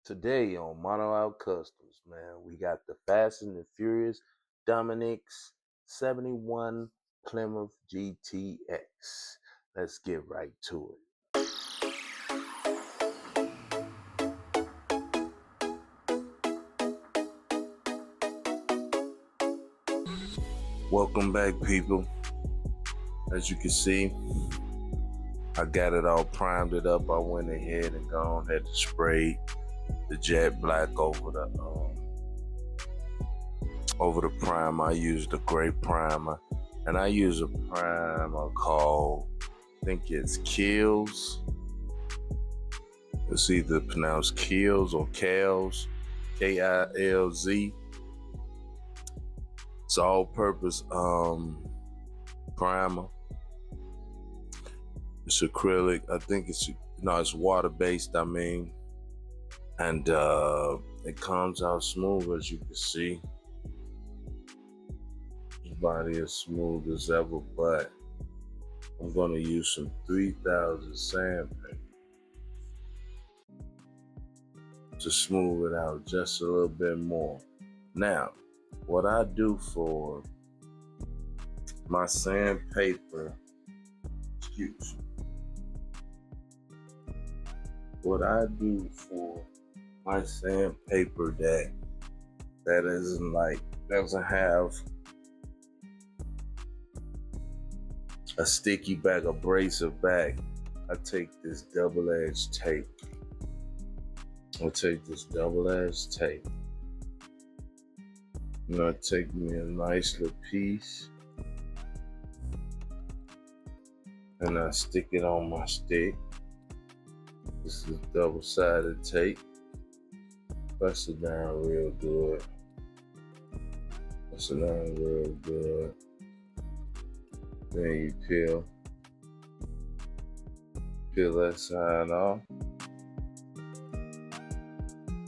Today on Mono Out Customs, man, we got the Fast and the Furious Dominic's 71 Plymouth GTX. Let's get right to it. Welcome back, people. As you can see, I got it all primed it up. I went ahead and gone ahead and sprayed the jet black over the primer. I used a gray primer, and I use a primer called, I think it's Kills. It's either pronounced Kills or Kales, K-I-L-Z. It's all-purpose primer. It's acrylic. I think it's water-based. And it comes out smooth, as you can see. The body is smooth as ever, but I'm gonna use some 3000 sandpaper to smooth it out just a little bit more. Now, what I do for my sandpaper, what I do for my sandpaper that doesn't have a sticky back, abrasive back, I take this double-edged tape. I'll take this double-edged tape. And I'll take me a nice little piece, and I stick it on my stick. This is double-sided tape. Press it down real good. Press it down real good. Then you peel that side off.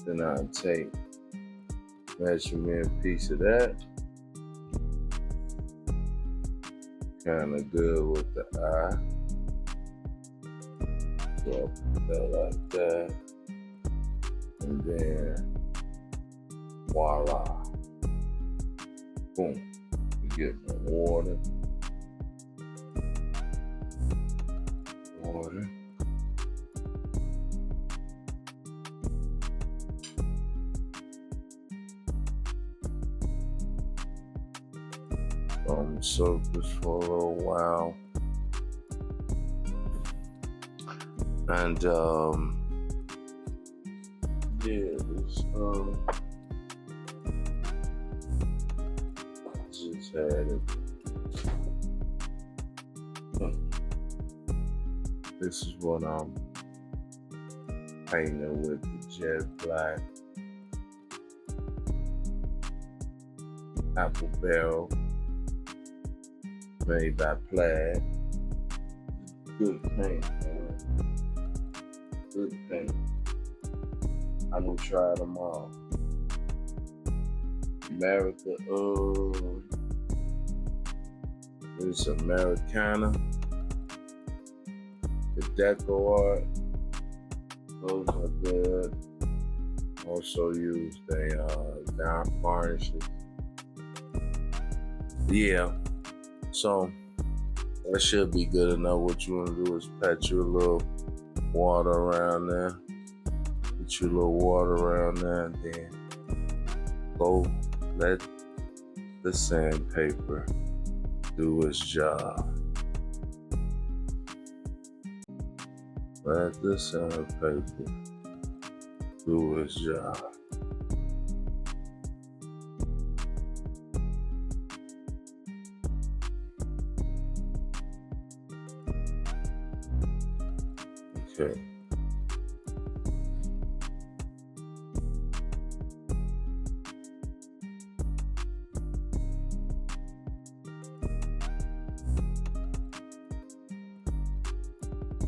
Then I'll take measurement piece of that. Kind of good with the eye. So I'll put that like that. And then, voila. Boom. You get my water. Soak this for a little while. And just had it. This is what I'm painting with the jet black apple barrel made by Plaid. Good paint, man. Good paint. I'm gonna try them all. It's Americana. The deco art, those are good. Also use the down varnishes. Yeah, so that should be good enough. What you want to do is pat you a little water around there. Put you a little water around there, and then go let the sandpaper do its job. Let the sandpaper do its job. Okay.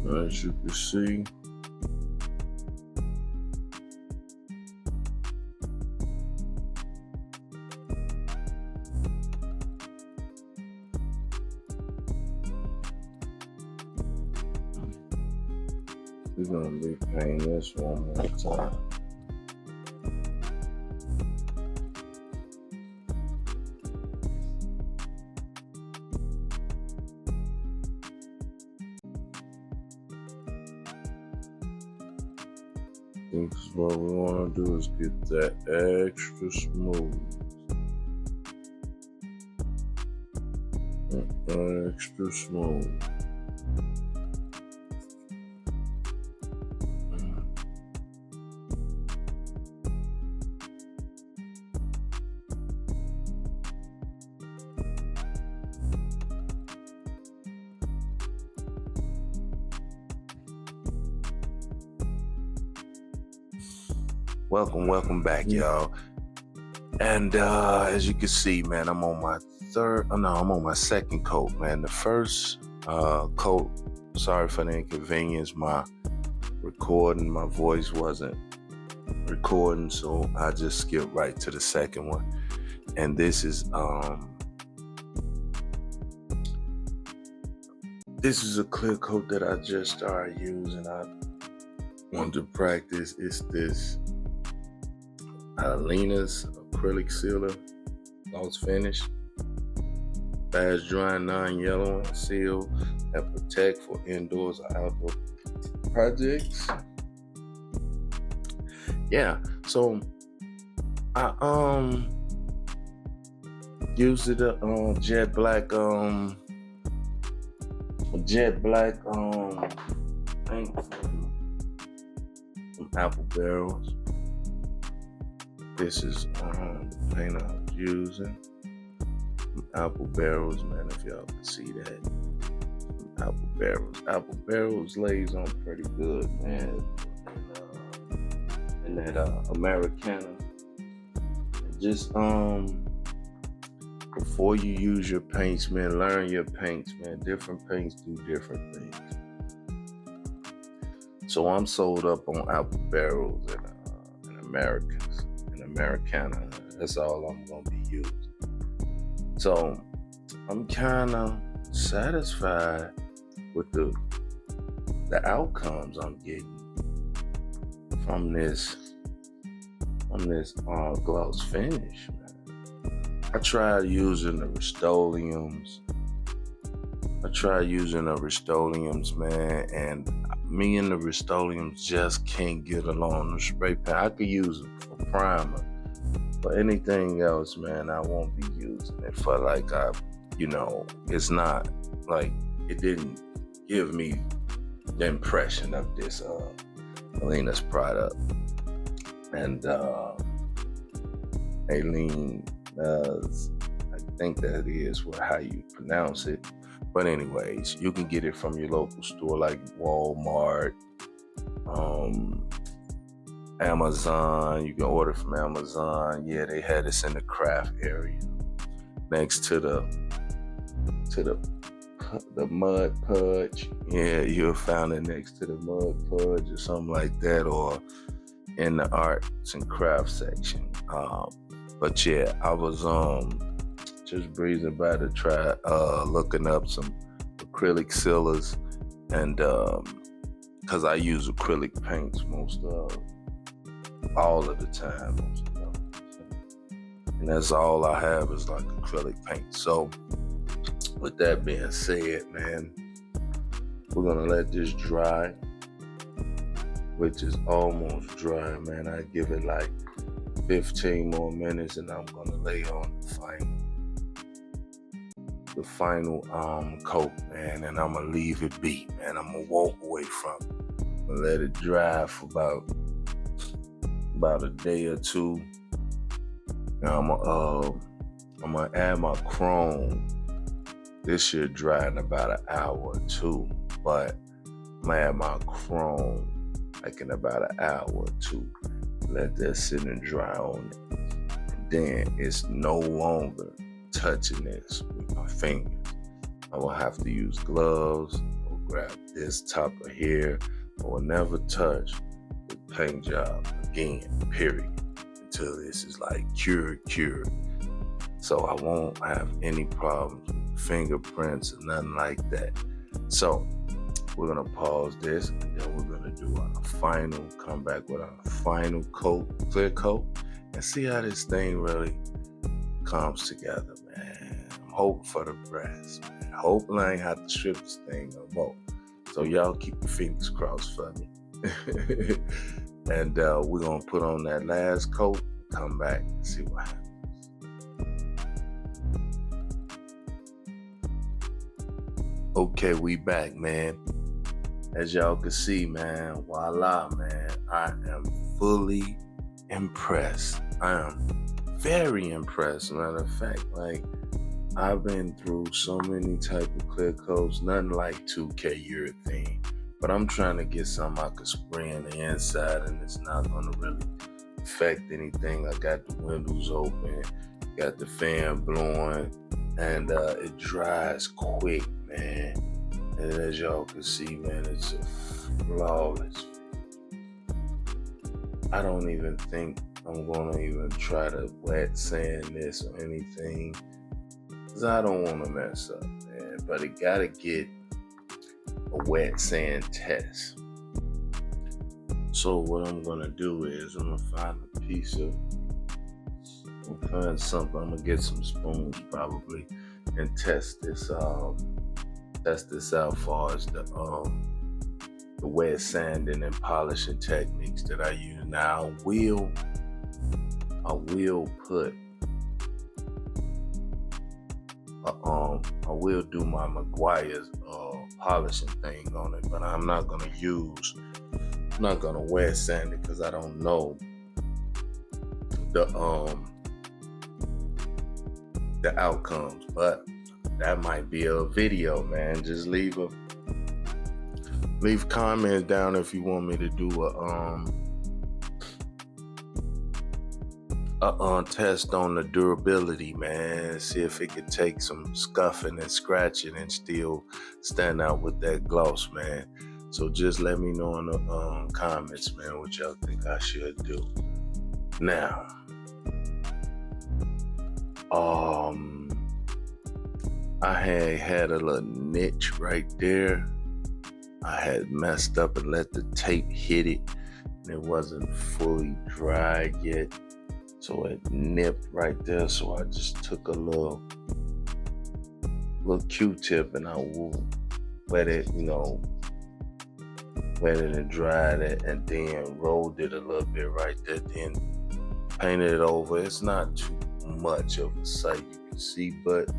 As you can see, we're gonna be painting this one more time. think what we want to do is get that extra smooth. Extra smooth. Welcome back, y'all. And as you can see, man, I'm on my second coat, man. The first coat, sorry for the inconvenience, my voice wasn't recording, so I just skipped right to the second one. And this is a clear coat that I just started using. I wanted to practice. It's this Lena's acrylic sealer, gloss finish, fast drying, non-yellowing, seal, and protect for indoors or outdoor projects. Yeah, so I used it jet black paint from Apple Barrels. This is the paint I was using from Apple Barrels, man, if y'all can see that. From Apple Barrels. Apple Barrels lays on pretty good, man. And that Americana. Just before you use your paints, man, learn your paints, man. Different paints do different things. So I'm sold up on Apple Barrels and Americans. Americana. That's all I'm gonna be using. So I'm kind of satisfied with the outcomes I'm getting from this gloss finish, man. I tried using the Rust-Oleums. Man, and me and the Rust-Oleums just can't get along. The spray paint, I could use it for primer. For anything else, man, I won't be using it for it's not like, it didn't give me the impression of this Lena's product. And Aileen, I think that is how you pronounce it. But anyways, you can get it from your local store like Walmart, Amazon. You can order from Amazon. Yeah, they had this in the craft area next to the Mud Pudge. Yeah, you'll find it next to the Mud Pudge or something like that, or in the arts and crafts section. But yeah, I was just breezing by to try looking up some acrylic sealers, and because I use acrylic paints all of the time, and that's all I have is like acrylic paint. So with that being said, man, we're gonna let this dry, which is almost dry, man. I give it like 15 more minutes and I'm gonna lay on the final coat, man, and I'm gonna leave it be, man. I'm gonna walk away from it. I'm gonna let it dry for about a day or two. Now I'm gonna add my chrome. This should dry in about an hour or two, but I'm gonna add my chrome like in about an hour or two. Let that sit and dry on it. And then it's no longer touching this with my fingers. I will have to use gloves or grab this top of here. I will never touch the paint job again, period, until this is like cured. So I won't have any problems with fingerprints or nothing like that. So we're gonna pause this, and then we're gonna do come back with our final coat, clear coat, and see how this thing really comes together, man. I'm hoping for the best, man. Hoping I ain't have to strip this thing no more. So y'all keep your fingers crossed for me. And we're gonna put on that last coat, come back and see what happens. Okay, we back, man. As y'all can see, man, voila, man, I am fully impressed. I am very impressed. Matter of fact, like, I've been through so many type of clear coats, nothing like 2K urethane, but I'm trying to get something I could spray in the inside and it's not gonna really affect anything. I got the windows open, got the fan blowing, and it dries quick, man. And as y'all can see, man, it's a flawless. I don't even think I'm gonna even try to wet sand this or anything, cause I don't want to mess up, man. But it gotta get a wet sand test. So what I'm gonna do is I'm gonna find a piece of, find something. I'm gonna get some spoons probably and test this out far as the wet sanding and polishing techniques that I use. Now I will put I will do my Meguiar's polishing thing on it, but I'm not gonna wet sand it because I don't know the outcomes. But that might be a video, man. Just leave comments down if you want me to do a test on the durability, man. See if it could take some scuffing and scratching and still stand out with that gloss, man. So just let me know in the comments, man, what y'all think I should do. Now, I had a little niche right there. I had messed up and let the tape hit it, and it wasn't fully dried yet. So it nipped right there. So I just took a little Q-tip and I wet it, wet it and dried it, and then rolled it a little bit right there. Then painted it over. It's not too much of a sight you can see, but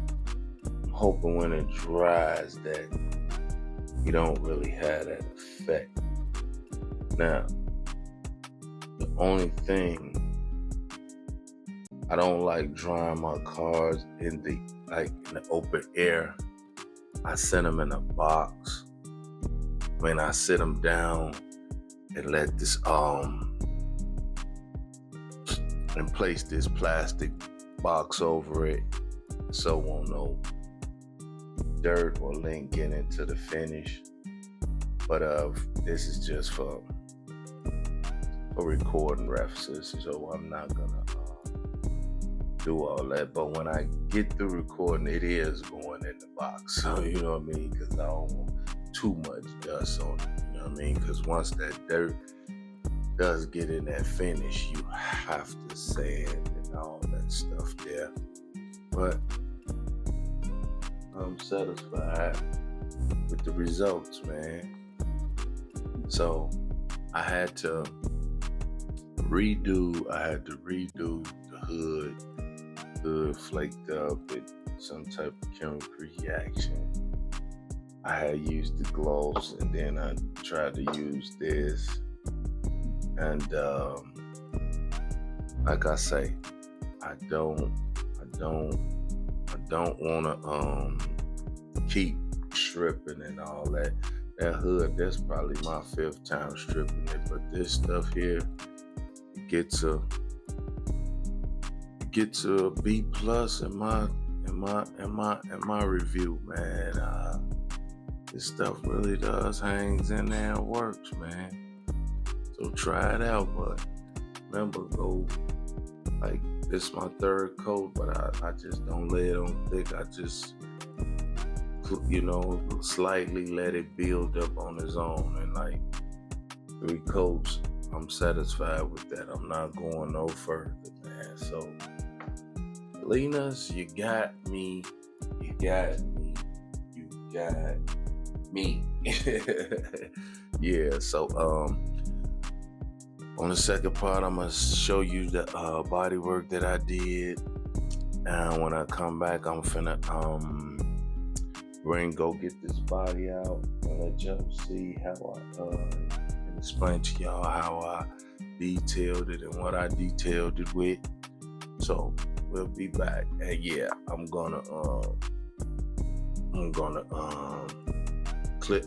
I'm hoping when it dries that you don't really have that effect. Now, the only thing, I don't like drying my cars in the open air. I set them in a box. When I sit them down and let this and place this plastic box over it, so won't no dirt or lint get into the finish. But this is just for recording references, so I'm not gonna do all that. But when I get through recording, it is going in the box. So you know what I mean? Because I don't want too much dust on it. You know what I mean? Because once that dirt does get in that finish, you have to sand and all that stuff there. But I'm satisfied with the results, man. So I had to redo the hood. Hood flaked up with some type of chemical reaction. I had used the gloves, and then I tried to use this. And like I say, I don't want to keep stripping and all that. That hood, that's probably my 5th time stripping it. But this stuff here, it gets a B+ in my review, man. This stuff really does hangs in there and works, man. So try it out, but remember, this is my 3rd coat, but I just don't lay it on thick. I just, slightly let it build up on its own. And 3 coats, I'm satisfied with that. I'm not going no further, man. So, Lenas, you got me. Yeah, so On the second part, I'm gonna show you the body work that I did. And when I come back, I'm finna go get this body out and let y'all see how I explain to y'all how I detailed it and what I detailed it with. So we'll be back. And yeah, I'm gonna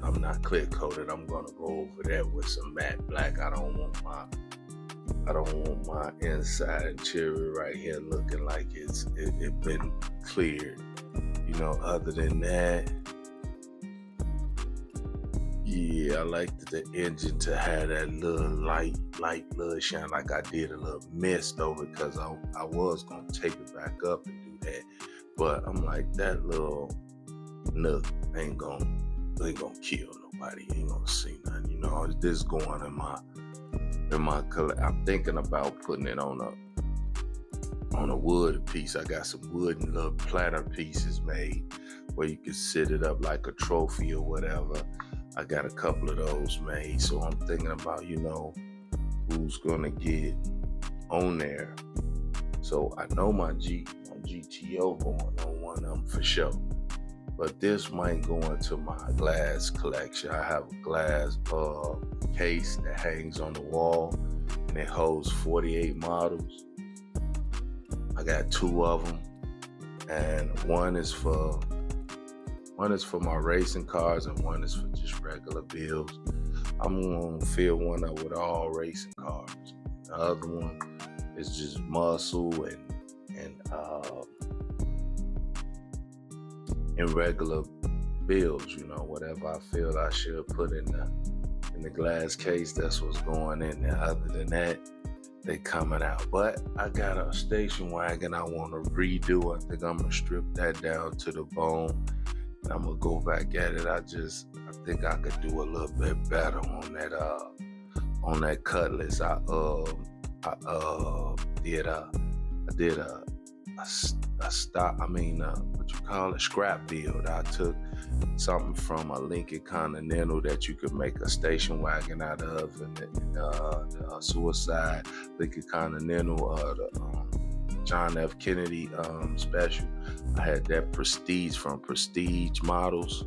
I'm not clear coated. I'm gonna go over that with some matte black. I don't want my inside interior right here looking like it been cleared. You know, other than that, yeah, I like the engine to have that little light little shine, like I did a little mist over, because I was gonna take it back up and do that, but I'm like, that little nook ain't gonna kill nobody, ain't gonna see nothing. You know, this going in my color. I'm thinking about putting it on a wood piece. I got some wooden little platter pieces made where you can sit it up like a trophy or whatever. I got a couple of those made, so I'm thinking about, you know, who's gonna get on there. So I know my GTO going on one of them for sure, but this might go into my glass collection. I have a glass case that hangs on the wall, and it holds 48 models. I got 2 of them, and one is for my racing cars and one is for just regular builds. I'm gonna fill one up with all racing cars. The other one is just muscle and regular builds. You know, whatever I feel I should put in the glass case, that's what's going in there. Other than that, they coming out. But I got a station wagon I want to redo. I think I'm gonna strip that down to the bone. I'm gonna go back at it. I think I could do a little bit better on that Cutlass. I did a scrap build. I took something from a Lincoln Continental that you could make a station wagon out of, and the Suicide Lincoln Continental, the John F. Kennedy special. I had that Prestige from Prestige Models.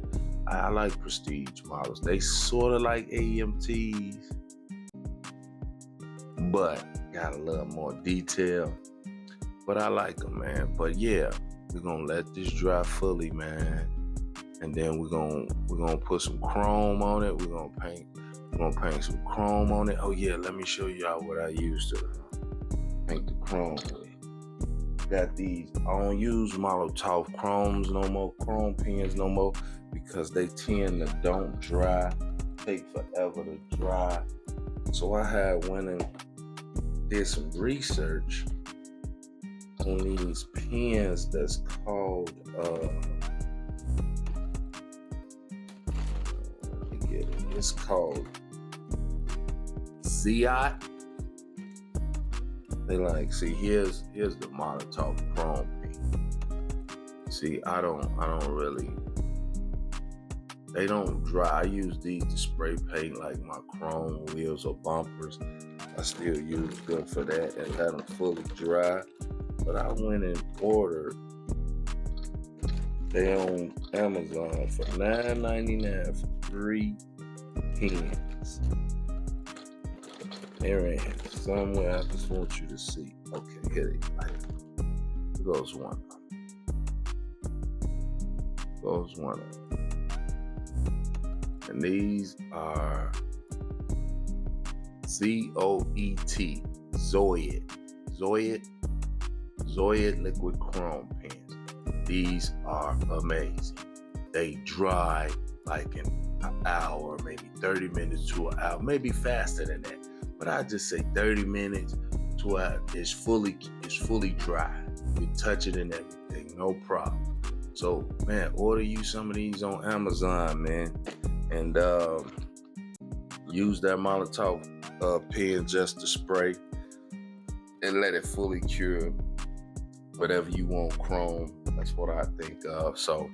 I like Prestige Models. They sort of like AMTs, but got a little more detail. But I like them, man. But yeah, we're gonna let this dry fully, man. And then we're gonna put some chrome on it. We're gonna paint some chrome on it. Oh yeah, let me show y'all what I used to paint the chrome with. Got these. I don't use Molotov chromes no more, chrome pens no more, because they tend to don't dry, take forever to dry. So I went and did some research on these pens that's called it's called Ziot. They like, see, here's the Molotov chrome pen. See, I don't really, they don't dry. I use these to spray paint like my chrome wheels or bumpers. I still use them for that and let them fully dry. But I went and ordered, they on Amazon for $9.99 for 3 pens. They're in somewhere. I just want you to see. Okay, here they go. Here goes one of them. And these are ZOET. Zoyet liquid chrome pens. These are amazing. They dry like in an hour, maybe 30 minutes to an hour, maybe faster than that. But I just say 30 minutes to an hour. It's fully dry. You touch it and everything, no problem. So man, order you some of these on Amazon, man, and use that Molotov pen just to spray and let it fully cure whatever you want chrome. That's what I think of. So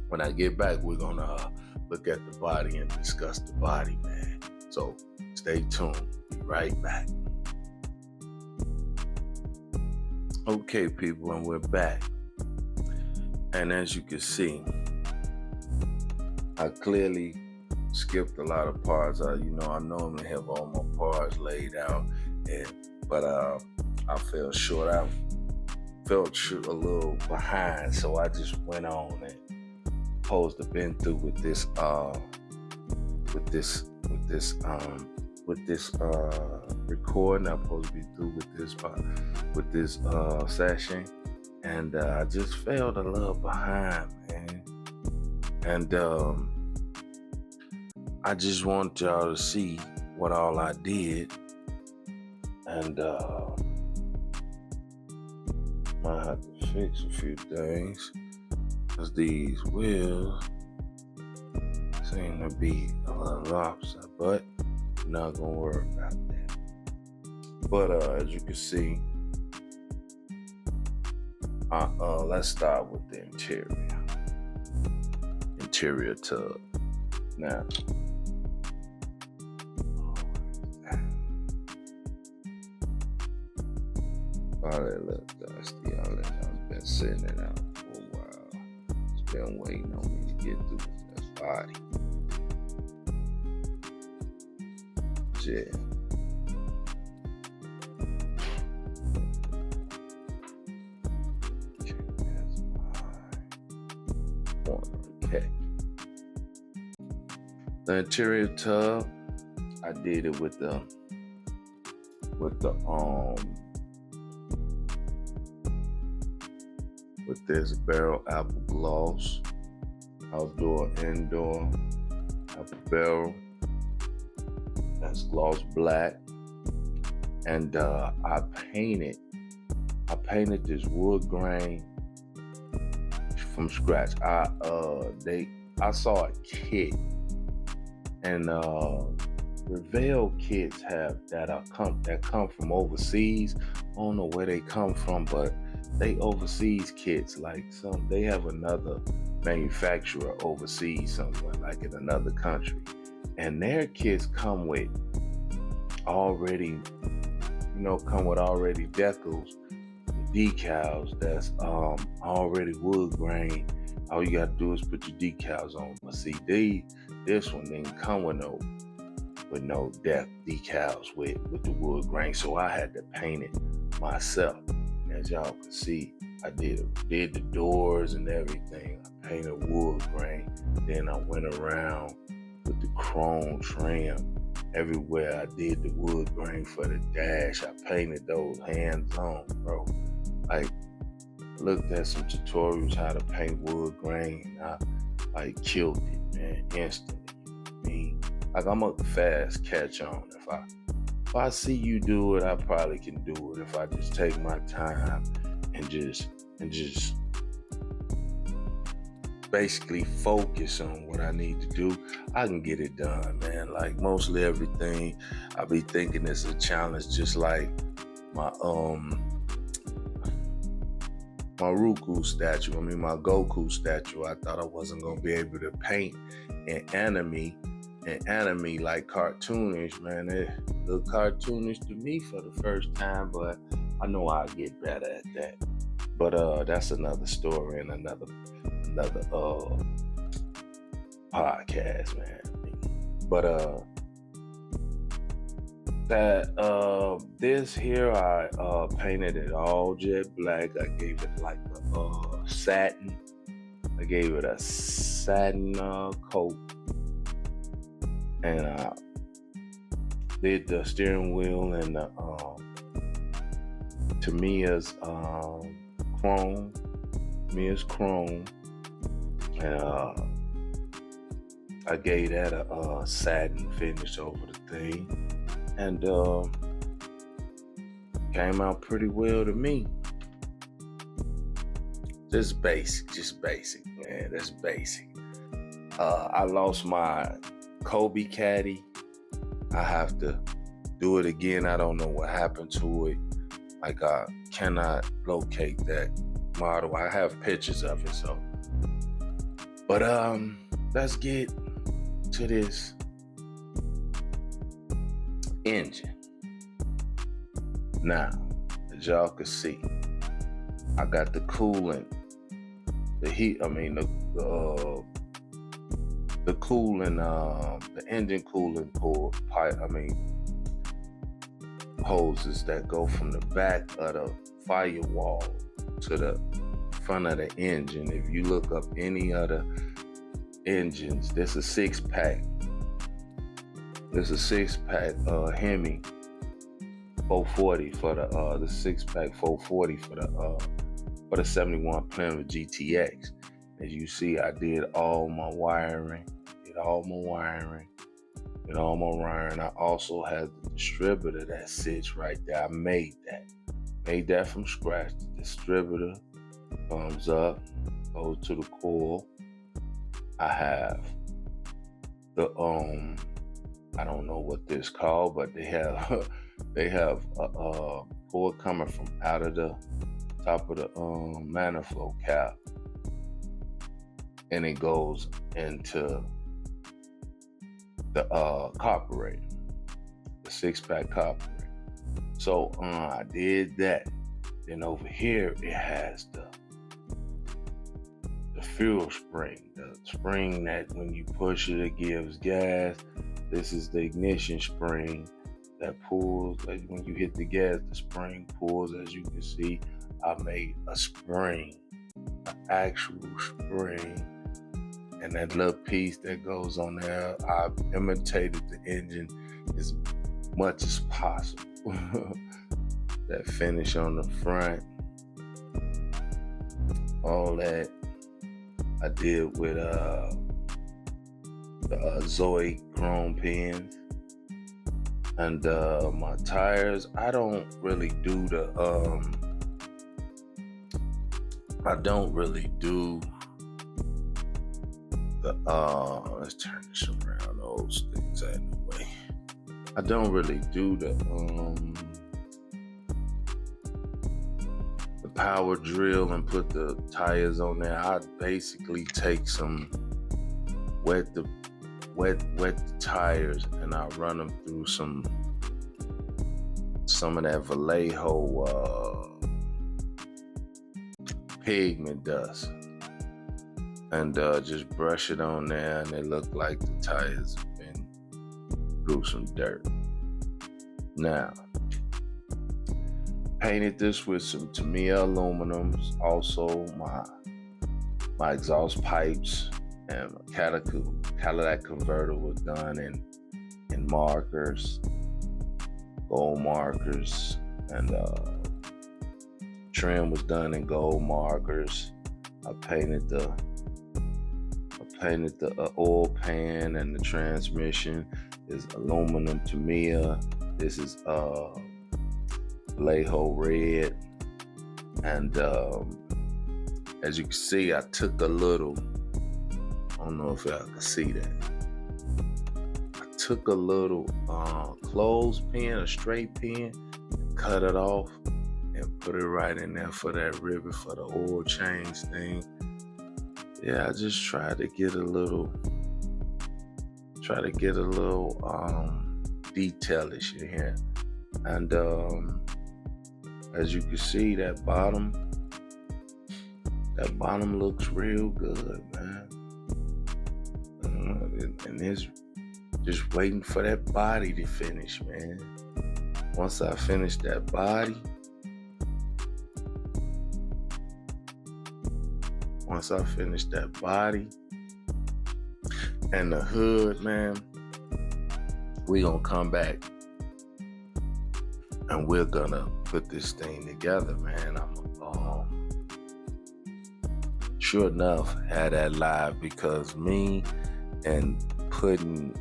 when I get back, we're gonna look at the body and discuss the body, man. So stay tuned. Be right back. Okay, people, and we're back. And as you can see, I clearly skipped a lot of parts. I normally have all my parts laid out, but I fell short. I felt a little behind, so I just went on and supposed to been through with this recording. I'm supposed to be through with this session, and I just felt a little behind, man. And I just want y'all to see what all I did, and might have to fix a few things, because these wheels seem to be a little lopsided, but we're not gonna worry about that. But as you can see, let's start with the interior tub. Now, probably a little dusty. I've been sitting it out for a while. It's been waiting on me to get through this body. Yeah. Okay. The interior tub, I did it with this barrel apple gloss, outdoor, indoor apple barrel. That's gloss black, and I painted this wood grain from scratch. I saw a kit, and Revell kits that come from overseas. I don't know where they come from, but they overseas kits. Like they have another manufacturer overseas somewhere, like in another country, and their kits come with already decals, decals that's already wood grain. All you gotta do is put your decals on. But see, this one didn't come with no decals with the wood grain, so I had to paint it myself. As y'all can see, I did the doors and everything. I painted wood grain. Then I went around with the chrome trim everywhere. I did the wood grain for the dash. I painted those hands-on, bro. Like, looked at some tutorials how to paint wood grain. I killed it, man, instantly. I mean, like, I'm a fast catch on. If I see you do it, I probably can do it. If I just take my time and just basically focus on what I need to do, I can get it done, man. Like mostly everything, I be thinking it's a challenge, just like my Goku statue. I thought I wasn't gonna be able to paint an anime like cartoonish, man. It looked cartoonish to me for the first time, but I know I'll get better at that. But that's another story and another podcast, man. But this here, I painted it all jet black. I gave it like a satin. I gave it a satin coat, and I did the steering wheel and the Tamiya's chrome, and I gave that a satin finish over the thing, and came out pretty well to me. Just basic, man. That's basic. I lost my Kobe caddy. I have to do it again. I don't know what happened to it. Like, I cannot locate that model. I have pictures of it, so. But let's get to this engine. Now, as y'all can see, I got the coolant, the heat, the coolant, the engine coolant hoses that go from the back of the firewall to the front of the engine. If you look up any other engines, there's a 6-pack. There's a 6-pack Hemi 440 for the 6-pack 440 for the 71 Plymouth GTX. As you see, I did all my wiring. I also have the distributor that sits right there. I made that from scratch. The distributor comes up, goes to the coil. I have the I don't know what this called, but they have a coil coming from out of the top of the manifold cap, and it goes into the carburetor, the 6-pack carburetor. So I did that. Then over here it has the fuel spring, the spring that when you push it, it gives gas. This is the ignition spring that pulls. Like when you hit the gas, the spring pulls. As you can see, I made a spring, an actual spring. And that little piece that goes on there, I've imitated the engine as much as possible. That finish on the front, all that I did with the Zoe chrome pins. And my tires, I don't really do the let's turn this around, those things out of the way. I don't really do the power drill and put the tires on there. I basically take some wet the tires, and I run them through some of that Vallejo pigment dust, and just brush it on there, and it looked like the tires have been through some dirt. Now, painted this with some Tamiya aluminums. Also, my exhaust pipes and my Cadillac converter was done in markers, gold markers, and trim was done in gold markers. I painted the oil pan, and the transmission is aluminum Tamiya. This is Vallejo red, and as you can see, I took a little, I don't know if y'all can see that, I took a little clothespin, a straight pin, cut it off and put it right in there for that rivet for the oil change thing. Yeah, I just tried to get a little detailish in here. And as you can see, that bottom looks real good, man. And it's just waiting for that body to finish, man. Once I finish that body, and the hood, man, we gonna come back and we're gonna put this thing together, man. I'm sure enough had that live, because me and putting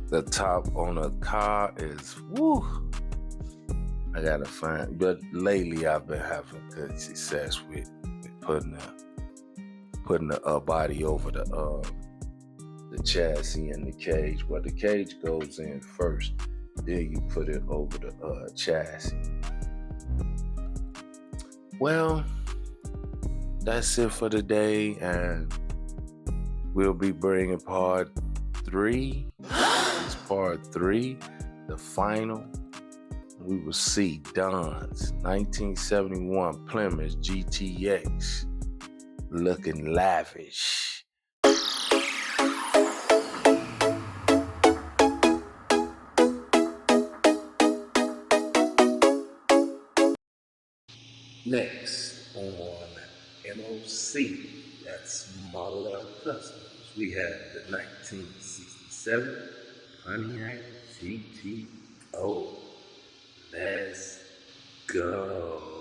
the top on a car is woo. I gotta find, but lately I've been having good success with putting the body over the chassis and the cage. Well, the cage goes in first, then you put it over the chassis. Well, that's it for today, and we'll be bringing part 3. It's part 3, the final. we will see Don's 1971 Plymouth GTX looking lavish. Next on MOC, that's Model L Customs, we have the 1967 Pontiac GTO. Let's go.